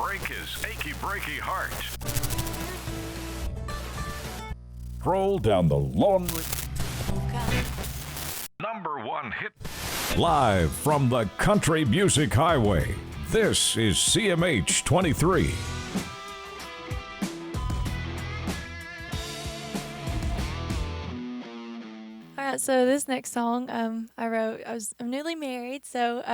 break his achy breaky heart. Roll down the lonely. Number one hit. Live from the Country Music Highway, this is CMH23. All right, so this next song I'm newly married, so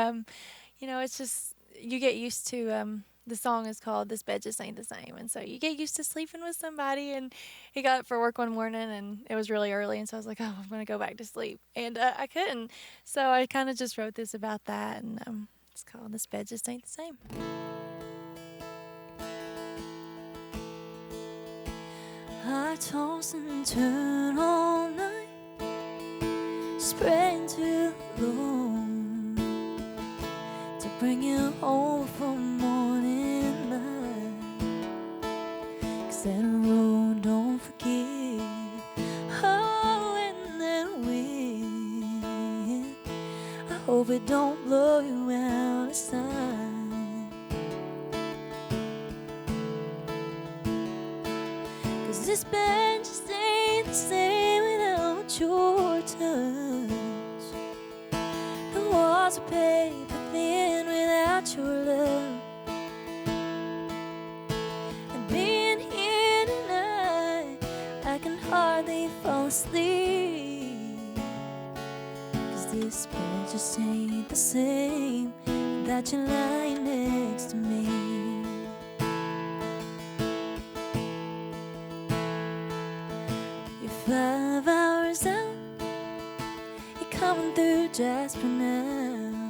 it's just you get used to the song is called "This Bed Just Ain't the Same," and so you get used to sleeping with somebody. And he got up for work one morning, and it was really early, and so I was like, "Oh, I'm gonna go back to sleep," and I couldn't. So I kind of just wrote this about that, and it's called "This Bed Just Ain't the Same." I toss and turn all night, spreading too low to bring you home for morning light. 'Cause that road don't forget. Oh, and that wind, I hope it don't blow you out of sight. 'Cause this bed just ain't the same without your touch. The walls are paper thin without your love. And being here tonight, I can hardly fall asleep. 'Cause this bed just ain't the same without you lying next to me. You're 5 hours out, you're coming through Jasper now.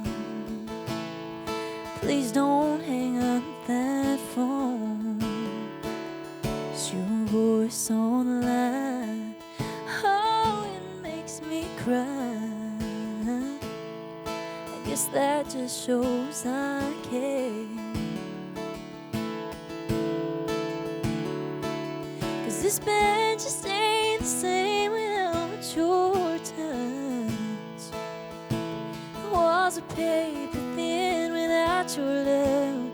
Please don't hang up that phone. It's your voice on the line. Oh, it makes me cry. I guess that just shows I care. 'Cause this bed just ain't the same without your touch. The walls are paper thin without your love.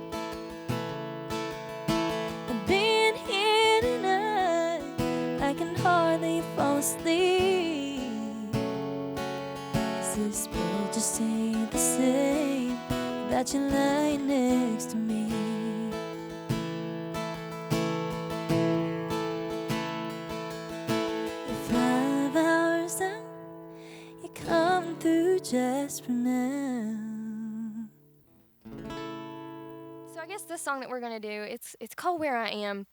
And being here tonight, I can hardly fall asleep. 'Cause this bed just ain't the same without you lying next to me. You're 5 hours out, you're coming through Jasper now. So I guess this song that we're gonna do, it's called "Where I Am,"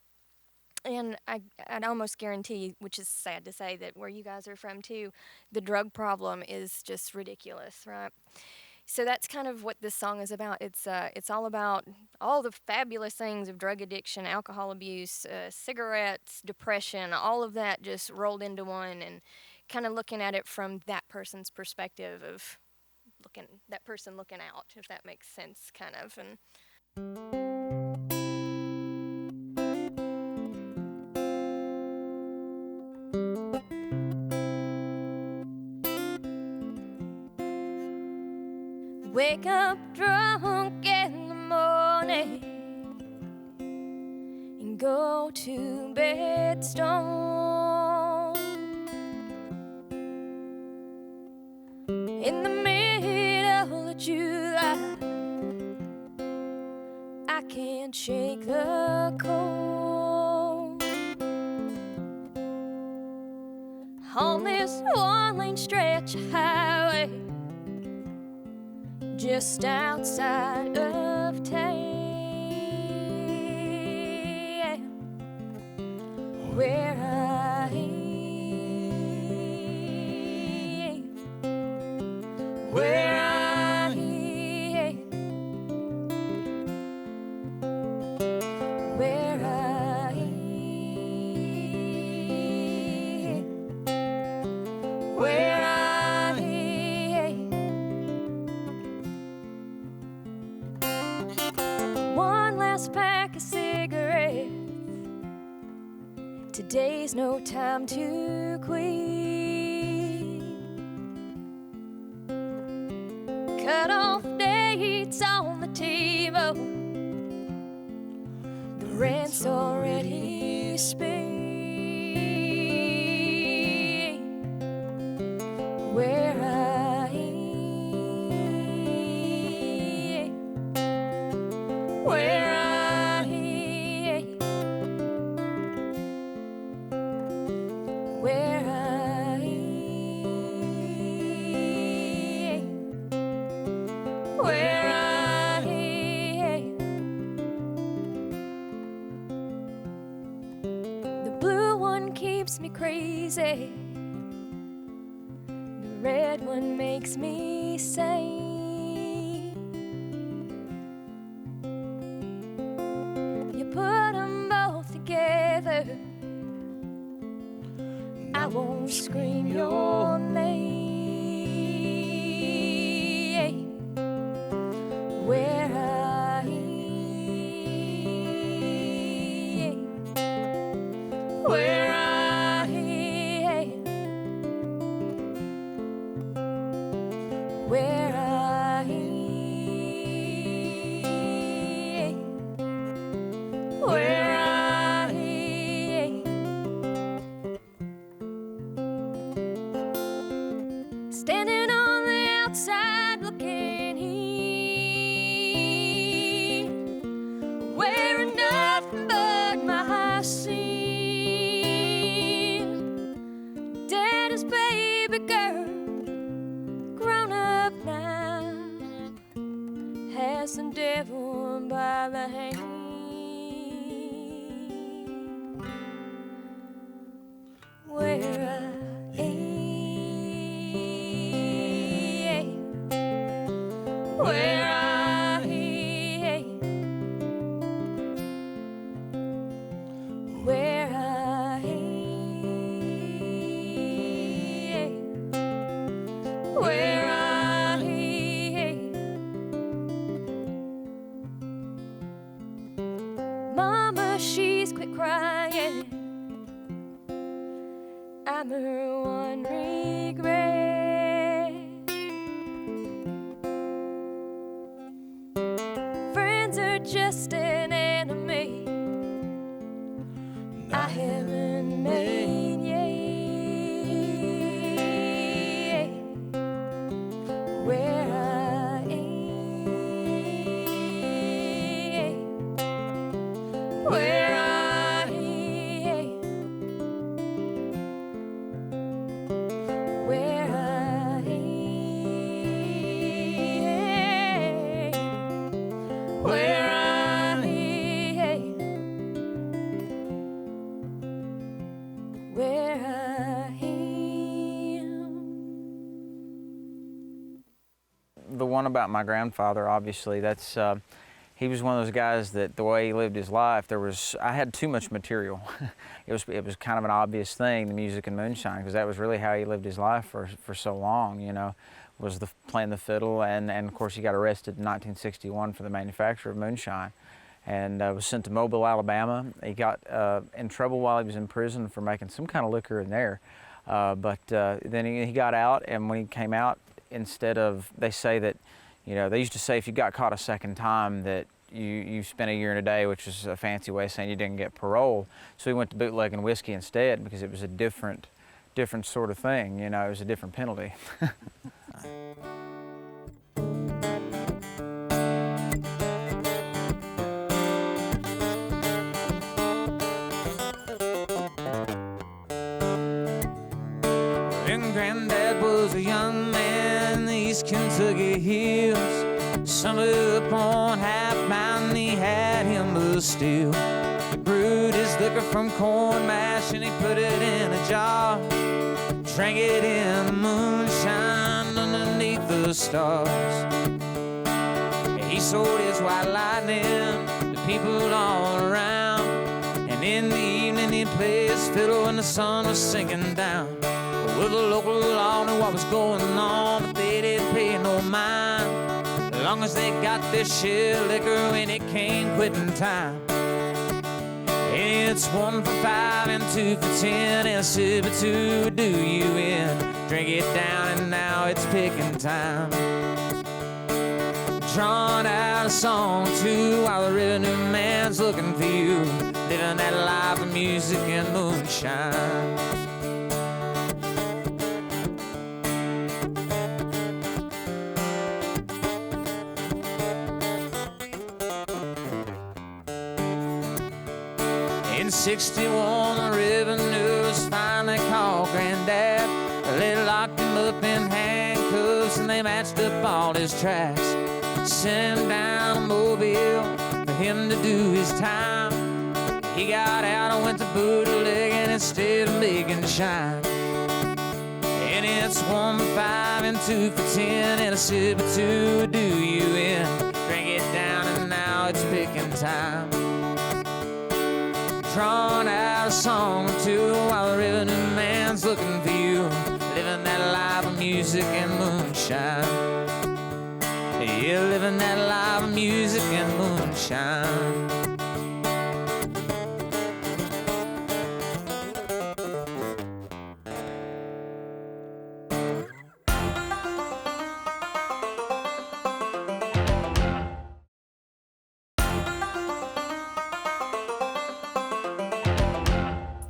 and I'd almost guarantee, which is sad to say, that where you guys are from too, the drug problem is just ridiculous, right? So that's kind of what this song is about. It's all about all the fabulous things of drug addiction, alcohol abuse, cigarettes, depression, all of that just rolled into one, and kind of looking at it from that person's perspective of that person looking out, if that makes sense, kind of. And wake up drunk in the morning and go to bed stoned. In the middle of July, I can't shake the cold. On this one-lane stretch of highway just outside of town, where I am, where I am, where I am, where I am. One last pack of cigarettes. Today's no time to quit. Cut off dates on the table, rent's already paid. Where I am, where I am, where I am, where I am. The blue one keeps me crazy. The red one makes me sane. You put them both together, I won't scream your name. Where I am, where I am, where I am, where I am. Standing on the outside looking in, wearing nothing but my sin. Daddy's baby girl, grown up now, has the devil by the hand. Where I am, where I am, where I am, where I am. Mama, she's quit crying. I'm her one regret. Friends are just an enemy I haven't made yet. Where I am, where I am, where I am, where I am, where I am. The one about my grandfather, obviously, that's he was one of those guys that the way he lived his life, I had too much material. it was kind of an obvious thing, the music in Moonshine, because that was really how he lived his life for so long, you know, was playing the fiddle, and of course he got arrested in 1961 for the manufacture of Moonshine, and was sent to Mobile, Alabama. He got in trouble while he was in prison for making some kind of liquor in there, but then he got out, and when he came out, instead of, they say that, you know, they used to say if you got caught a second time that you spent a year and a day, which is a fancy way of saying you didn't get parole. So he went to bootlegging whiskey instead because it was a different sort of thing, you know, it was a different penalty. When Granddad was a young man in the East Kentucky hills, summer upon Half Mountain, he had him a still. He brewed his liquor from corn mash and he put it in a jar, drank it in the moonshine underneath the stars. He sold his white lightning to people all around, and in the evening he'd play his fiddle when the sun was sinking down. Well, the local law knew what was going on, but they didn't pay no mind, as long as they got their share of liquor when it came quitting time. It's 1 for 5 and 2 for 10, and a sip or two do you in. Drink it down and now it's picking time. Drawn out a song or two while the revenue man man's looking for you, living that life of music and moonshine. In 61, the revenues finally called Granddad. They locked him up in handcuffs and they matched up all his tracks. Sent him down to Mobile for him to do his time. He got out and went to bootlegging instead of making shine. And it's 1 for 5 and 2 for 10 and a sip or two do you in. Drink it down and now it's picking time. Drawing out a song or two while the revenue man's looking for you, living that life of music and moonshine. Yeah, living that life of music and moonshine.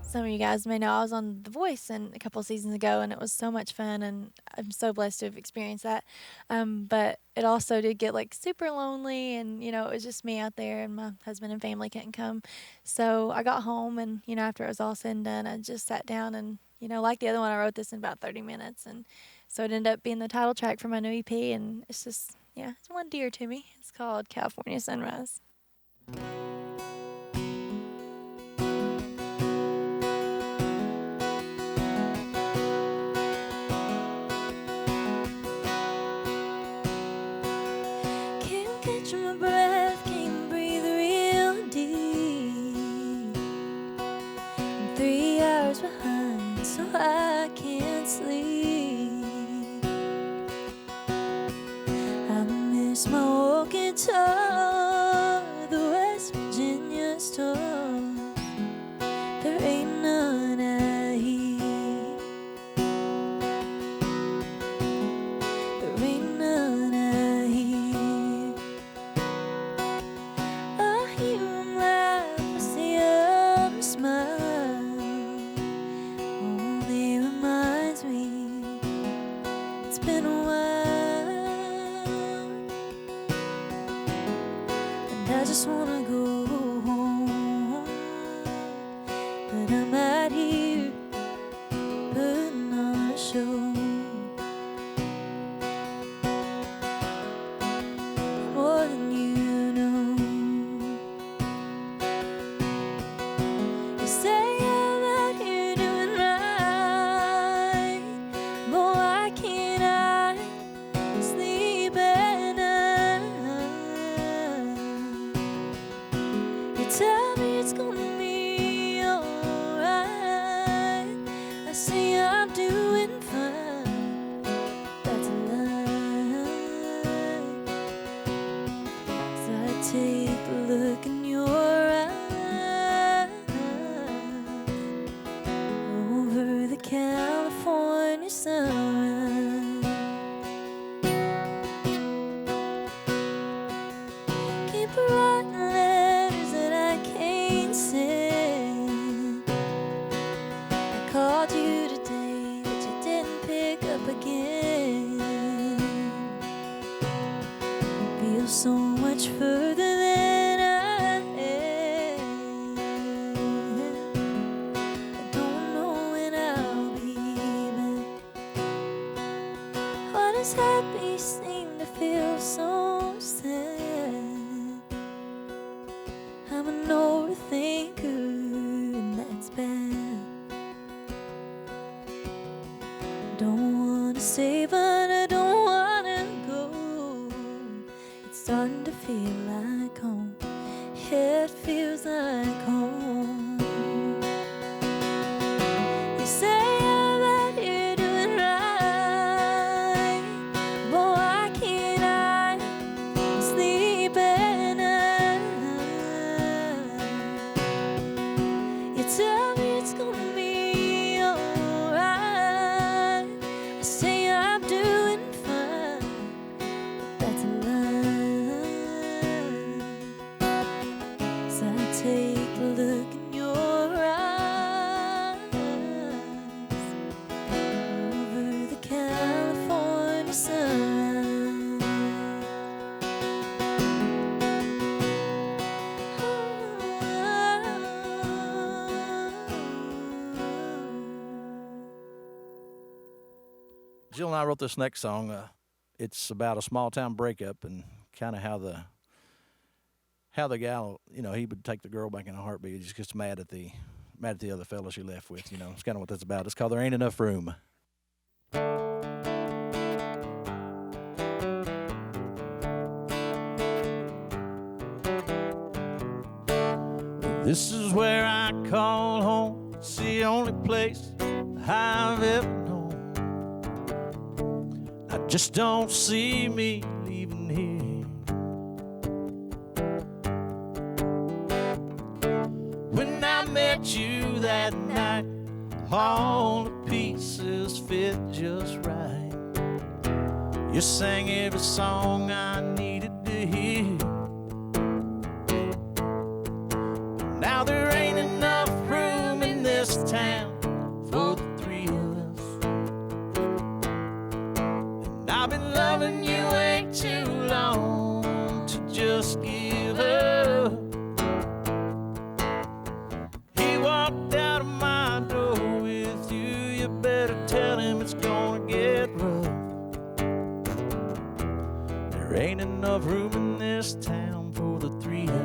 Some of you guys may know I was on The Voice a couple seasons ago, and it was so much fun, and I'm so blessed to have experienced that. But it also did get like super lonely, and it was just me out there, and my husband and family couldn't come. So I got home, and after it was all said and done, I just sat down and like the other one, I wrote this in about 30 minutes, and so it ended up being the title track for my new EP, and it's just it's one dear to me. It's called California Sunrise. My breath, can't breathe real deep. I'm 3 hours behind, so I can't sleep. I miss my old guitar, the West Virginia stars. There ain't none I hear. There ain't none I hear. I just wanna go home, but I'm out here putting on a show. More than you know. You say I'm out here doing right, but why can't I sleep at night? Tell me it's gonna be alright. I say I'm doing fine. That's a lie. So I take a look in your eyes over the California sunrise. Keep writing letters that I can't send. I called you today, but you didn't pick up again. Feel so much further than I am. I don't know when I'll be back. What is happy seem to feel so sad. I'm an overthinker, and that's bad. Don't wanna stay, but I don't wanna go. It's starting to feel like home. It feels like home. You say I'm out here doing right, but why can't I sleep at night? You tell me it's gonna be alright. I say I'm doing fine, but that's a lie. So I look in your eyes over the California sunrise. Jill and I wrote this next song. It's about a small town breakup and kind of how the gal, you know, he would take the girl back in a heartbeat. He just gets mad at the other fella she left with. You know, it's kind of what that's about. It's called "There Ain't Enough Room." This is where I call home. It's the only place I've ever known. I just don't see me leaving here. When I met you that night, all the pieces fit just right. You sang every song I needed to hear. Now there ain't enough room in this town for the three of us. And I've been loving you way too long to just give up. He walked out of my door with you. You better tell him it's gonna get rough. There ain't enough room in this town for the three of us.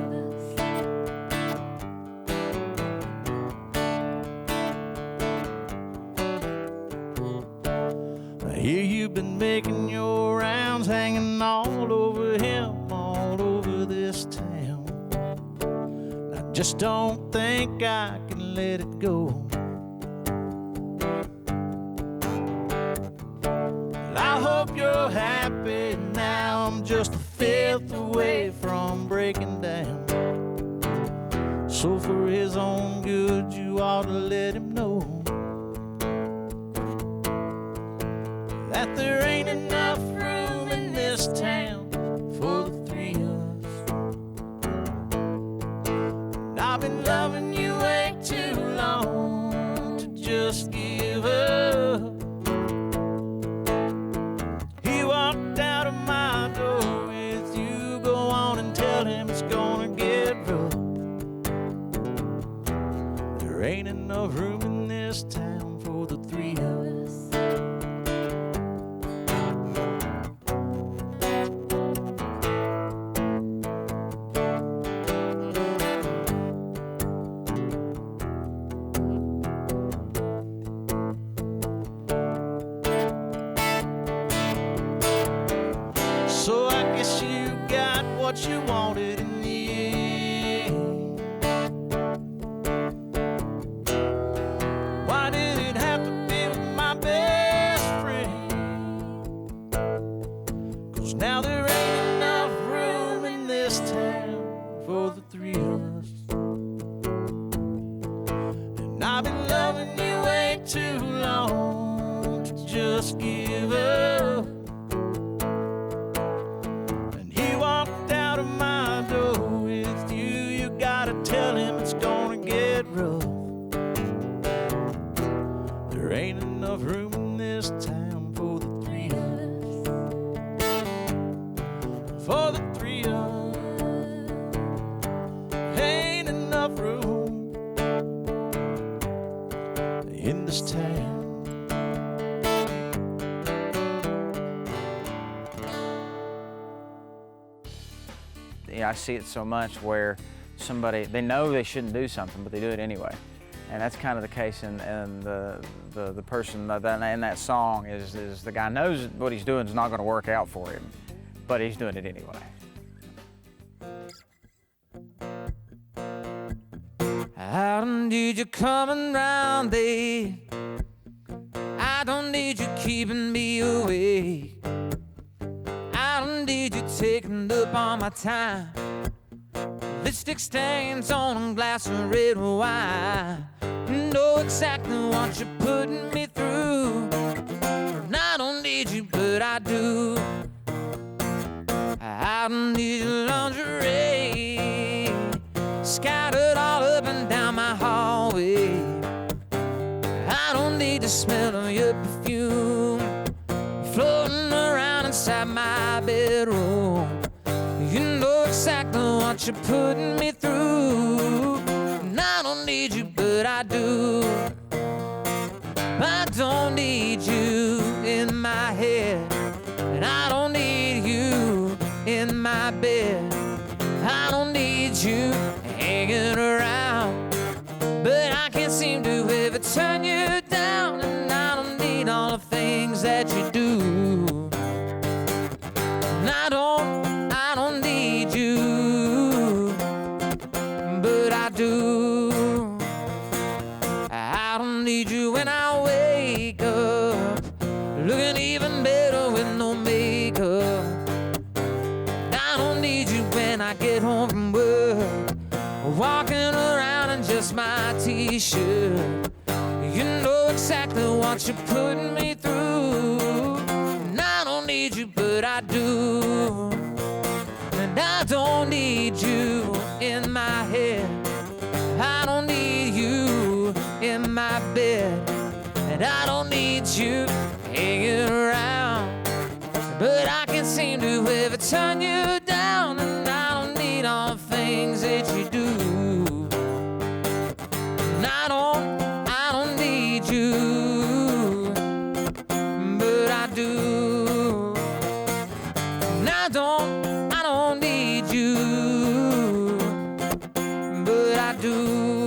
I hear you've been making your rounds, hanging all over him, all over this town. I just don't think I can let it go. Well, I hope you're happy now. I'm just a fifth away from breaking down. So for his own good, you ought to let him know that there ain't enough room in this town for the three of us. And I've been loving you way too long to just give up. He walked out of my door with you. Go on and tell him it's gonna get rough. There ain't enough room in this town for the three of us. So I guess you got what you wanted in the end. Why did it have to be with my best friend? 'Cause now there ain't enough room in this town for the three of us. And I've been loving you way too long to just give up. Tell him it's gonna get rough. There ain't enough room in this town for the three of us. For the three of us. Ain't enough room in this town. Yeah, I see it so much where somebody, they know they shouldn't do something, but they do it anyway. And that's kind of the case in the person that in that song is the guy knows what he's doing is not going to work out for him, but he's doing it anyway. I don't need you coming round, babe. I don't need you keeping me awake. I don't need you taking up all my time. Lipstick stains on a glass of red wine. You know exactly what you're putting me through. And I don't need you, but I do. I don't need your lingerie scattered all up and the smell of your perfume floating around inside my bedroom. You know exactly what you're putting me through. And I don't need you, but I do. I don't need you in my head, and I don't need you in my bed. I don't need you hanging around, but I can't seem to ever turn you down. And I don't need all the things that you do. And I don't need you, but I do. I don't need you when I wake up, looking even better with no makeup. I don't need you when I get home from work, walking around in just my t-shirt. You know exactly what you're putting me through. And I don't need you, but I do. And I don't need you in my head, I don't need you in my bed. And I don't need you hanging around, but I can't seem to ever turn you down. And I don't need all the things that you do. And I don't need you, but I do. And I don't need you, but I do.